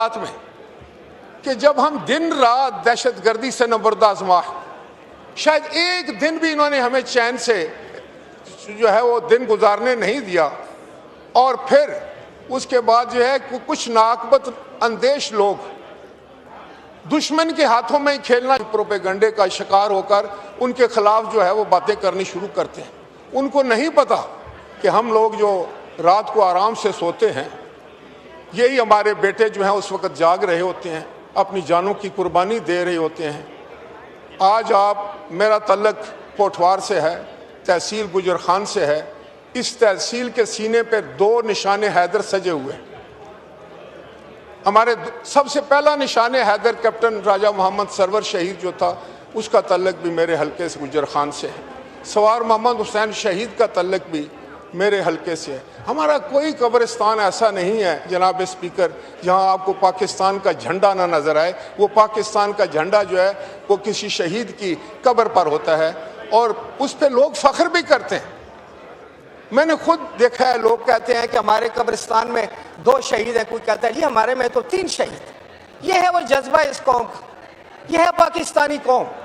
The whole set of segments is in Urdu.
بات میں کہ جب ہم دن رات دہشت گردی سے نبرد آزما، شاید ایک دن بھی انہوں نے ہمیں چین سے جو ہے وہ دن گزارنے نہیں دیا، اور پھر اس کے بعد جو ہے کچھ ناقابت اندیش لوگ دشمن کے ہاتھوں میں ہی کھیلنا پروپیگنڈے کا شکار ہو کر ان کے خلاف جو ہے وہ باتیں کرنی شروع کرتے ہیں۔ ان کو نہیں پتا کہ ہم لوگ جو رات کو آرام سے سوتے ہیں، یہی ہمارے بیٹے جو ہیں اس وقت جاگ رہے ہوتے ہیں، اپنی جانوں کی قربانی دے رہے ہوتے ہیں۔ آج میرا تعلق پوٹھوار سے ہے، تحصیل گجر خان سے ہے۔ اس تحصیل کے سینے پہ 2 نشان حیدر سجے ہوئے ہیں۔ ہمارے سب سے پہلا نشان حیدر کیپٹن راجہ محمد سرور شہید جو تھا، اس کا تعلق بھی میرے حلقے سے گجر خان سے ہے۔ سوار محمد حسین شہید کا تعلق بھی میرے حلقے سے ہے۔ ہمارا کوئی قبرستان ایسا نہیں ہے جناب اسپیکر جہاں آپ کو پاکستان کا جھنڈا نہ نظر آئے۔ وہ پاکستان کا جھنڈا جو ہے وہ کسی شہید کی قبر پر ہوتا ہے، اور اس پہ لوگ فخر بھی کرتے ہیں۔ میں نے خود دیکھا ہے، لوگ کہتے ہیں کہ ہمارے قبرستان میں 2 شہید ہیں، کوئی کہتا ہے جی ہمارے میں تو 3 شہید۔ یہ ہے وہ جذبہ اس قوم کا، یہ ہے پاکستانی قوم۔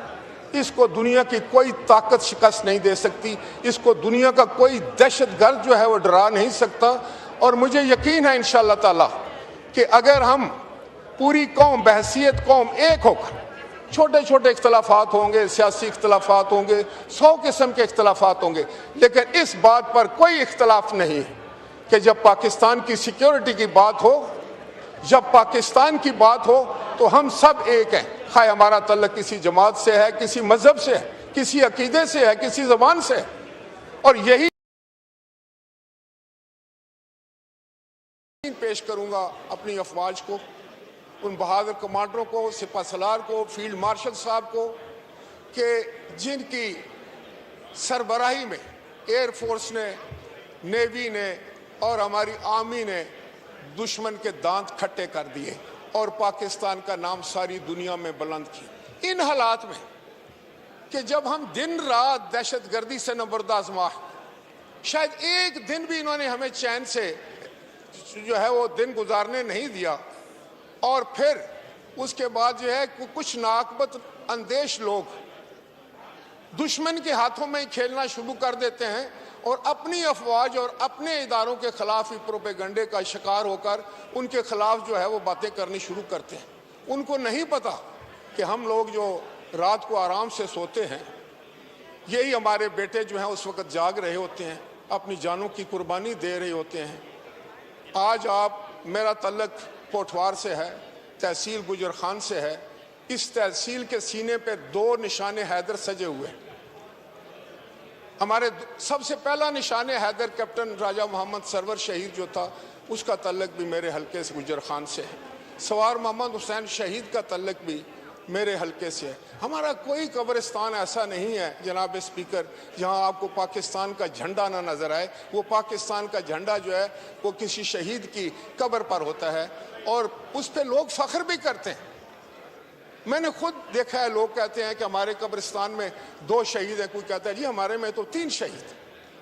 اس کو دنیا کی کوئی طاقت شکست نہیں دے سکتی، اس کو دنیا کا کوئی دہشت گرد جو ہے وہ ڈرا نہیں سکتا۔ اور مجھے یقین ہے انشاءاللہ تعالی کہ اگر ہم پوری قوم بحیثیت قوم ایک ہو کر، چھوٹے چھوٹے اختلافات ہوں گے، سیاسی اختلافات ہوں گے، 100 قسم کے اختلافات ہوں گے، لیکن اس بات پر کوئی اختلاف نہیں کہ جب پاکستان کی سیکیورٹی کی بات ہو، جب پاکستان کی بات ہو تو ہم سب ایک ہیں، خواہ ہمارا تعلق کسی جماعت سے ہے، کسی مذہب سے ہے، کسی عقیدے سے ہے، کسی زبان سے ہے۔ اور یہی پیش کروں گا اپنی افواج کو، ان بہادر کمانڈروں کو، سپہ سالار کو، فیلڈ مارشل صاحب کو، کہ جن کی سربراہی میں ایئر فورس نے، نیوی نے اور ہماری آرمی نے دشمن کے دانت کھٹے کر دیے اور پاکستان کا نام ساری دنیا میں بلند کی۔ ان حالات میں کہ جب ہم دن رات دہشت گردی سے نبرد آزما، شاید ایک دن بھی انہوں نے ہمیں چین سے جو ہے وہ دن گزارنے نہیں دیا، اور پھر اس کے بعد جو ہے کچھ ناقابت اندیش لوگ دشمن کے ہاتھوں میں ہی کھیلنا شروع کر دیتے ہیں، اور اپنی افواج اور اپنے اداروں کے خلاف ہی پروپیگنڈے کا شکار ہو کر ان کے خلاف جو ہے وہ باتیں کرنی شروع کرتے ہیں۔ ان کو نہیں پتا کہ ہم لوگ جو رات کو آرام سے سوتے ہیں، یہی ہمارے بیٹے جو ہیں اس وقت جاگ رہے ہوتے ہیں، اپنی جانوں کی قربانی دے رہے ہوتے ہیں۔ آج میرا تعلق پوٹھوار سے ہے، تحصیل گجر خان سے ہے۔ اس تحصیل کے سینے پہ 2 نشان حیدر سجے ہوئے ہیں۔ ہمارے سب سے پہلا نشان حیدر کیپٹن راجہ محمد سرور شہید جو تھا، اس کا تعلق بھی میرے حلقے سے گجر خان سے ہے۔ سوار محمد حسین شہید کا تعلق بھی میرے حلقے سے ہے۔ ہمارا کوئی قبرستان ایسا نہیں ہے جناب اسپیکر جہاں آپ کو پاکستان کا جھنڈا نہ نظر آئے۔ وہ پاکستان کا جھنڈا جو ہے وہ کسی شہید کی قبر پر ہوتا ہے، اور اس پہ لوگ فخر بھی کرتے ہیں۔ میں نے خود دیکھا ہے، لوگ کہتے ہیں کہ ہمارے قبرستان میں 2 شہید ہیں، کوئی کہتا ہے جی ہمارے میں تو 3 شہید۔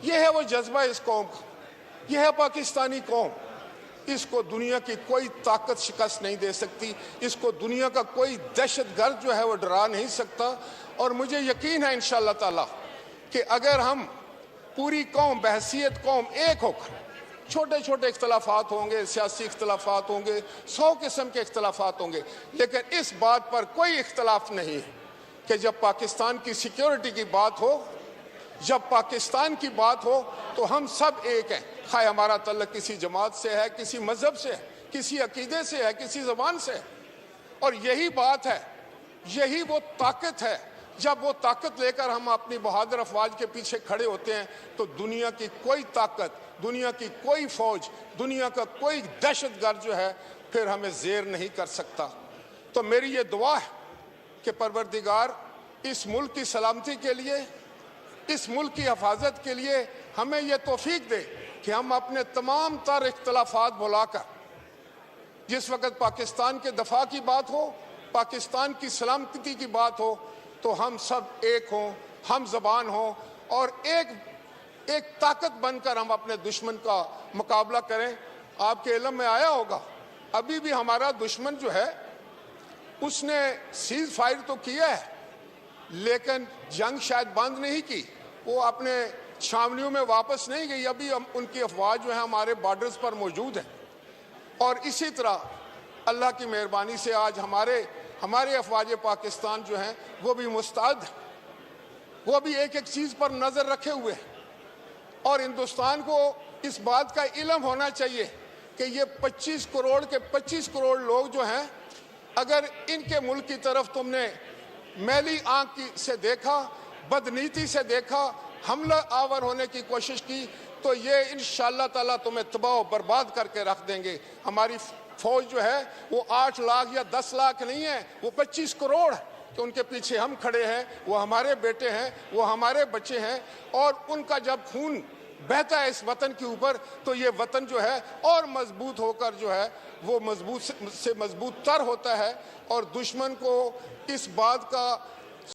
یہ ہے وہ جذبہ اس قوم کا، یہ ہے پاکستانی قوم۔ اس کو دنیا کی کوئی طاقت شکست نہیں دے سکتی، اس کو دنیا کا کوئی دہشت گرد جو ہے وہ ڈرا نہیں سکتا۔ اور مجھے یقین ہے انشاءاللہ تعالی کہ اگر ہم پوری قوم بحیثیت قوم ایک ہو کر، چھوٹے چھوٹے اختلافات ہوں گے، سیاسی اختلافات ہوں گے، 100 قسم کے اختلافات ہوں گے، لیکن اس بات پر کوئی اختلاف نہیں ہے کہ جب پاکستان کی سیکیورٹی کی بات ہو، جب پاکستان کی بات ہو تو ہم سب ایک ہیں، خواہ ہمارا تعلق کسی جماعت سے ہے، کسی مذہب سے ہے، کسی عقیدے سے ہے، کسی زبان سے ہے۔ اور یہی بات ہے، یہی وہ طاقت ہے۔ جب وہ طاقت لے کر ہم اپنی بہادر افواج کے پیچھے کھڑے ہوتے ہیں تو دنیا کی کوئی طاقت، دنیا کی کوئی فوج، دنیا کا کوئی دہشت گرد جو ہے پھر ہمیں زیر نہیں کر سکتا۔ تو میری یہ دعا ہے کہ پروردگار اس ملک کی سلامتی کے لیے، اس ملک کی حفاظت کے لیے ہمیں یہ توفیق دے کہ ہم اپنے تمام تر اختلافات بھلا کر، جس وقت پاکستان کے دفاع کی بات ہو، پاکستان کی سلامتی کی بات ہو، تو ہم سب ایک ہوں، ہم زبان ہوں، اور ایک طاقت بن کر ہم اپنے دشمن کا مقابلہ کریں۔ آپ کے علم میں آیا ہوگا ابھی بھی ہمارا دشمن جو ہے اس نے سیز فائر تو کیا ہے لیکن جنگ شاید بند نہیں کی، وہ اپنے چھاونیوں میں واپس نہیں گئی، ابھی ان کی افواج جو ہیں ہمارے بارڈرز پر موجود ہیں۔ اور اسی طرح اللہ کی مہربانی سے آج ہمارے افواج پاکستان جو ہیں وہ بھی مستعد ہیں، وہ بھی ایک ایک چیز پر نظر رکھے ہوئے ہیں۔ اور ہندوستان کو اس بات کا علم ہونا چاہیے کہ یہ 25 کروڑ لوگ جو ہیں، اگر ان کے ملک کی طرف تم نے میلی آنکھ سے دیکھا، بدنیتی سے دیکھا، حملہ آور ہونے کی کوشش کی، تو یہ انشاءاللہ تعالیٰ تمہیں تباہ و برباد کر کے رکھ دیں گے۔ ہماری فوج جو ہے وہ 8 لاکھ یا 10 لاکھ نہیں ہے، وہ 25 کروڑ ہے کہ ان کے پیچھے ہم کھڑے ہیں، وہ ہمارے بیٹے ہیں، وہ ہمارے بچے ہیں، اور ان کا جب خون بہتا ہے اس وطن کے اوپر تو یہ وطن جو ہے اور مضبوط ہو کر جو ہے وہ مضبوط سے مضبوط تر ہوتا ہے۔ اور دشمن کو اس بات کا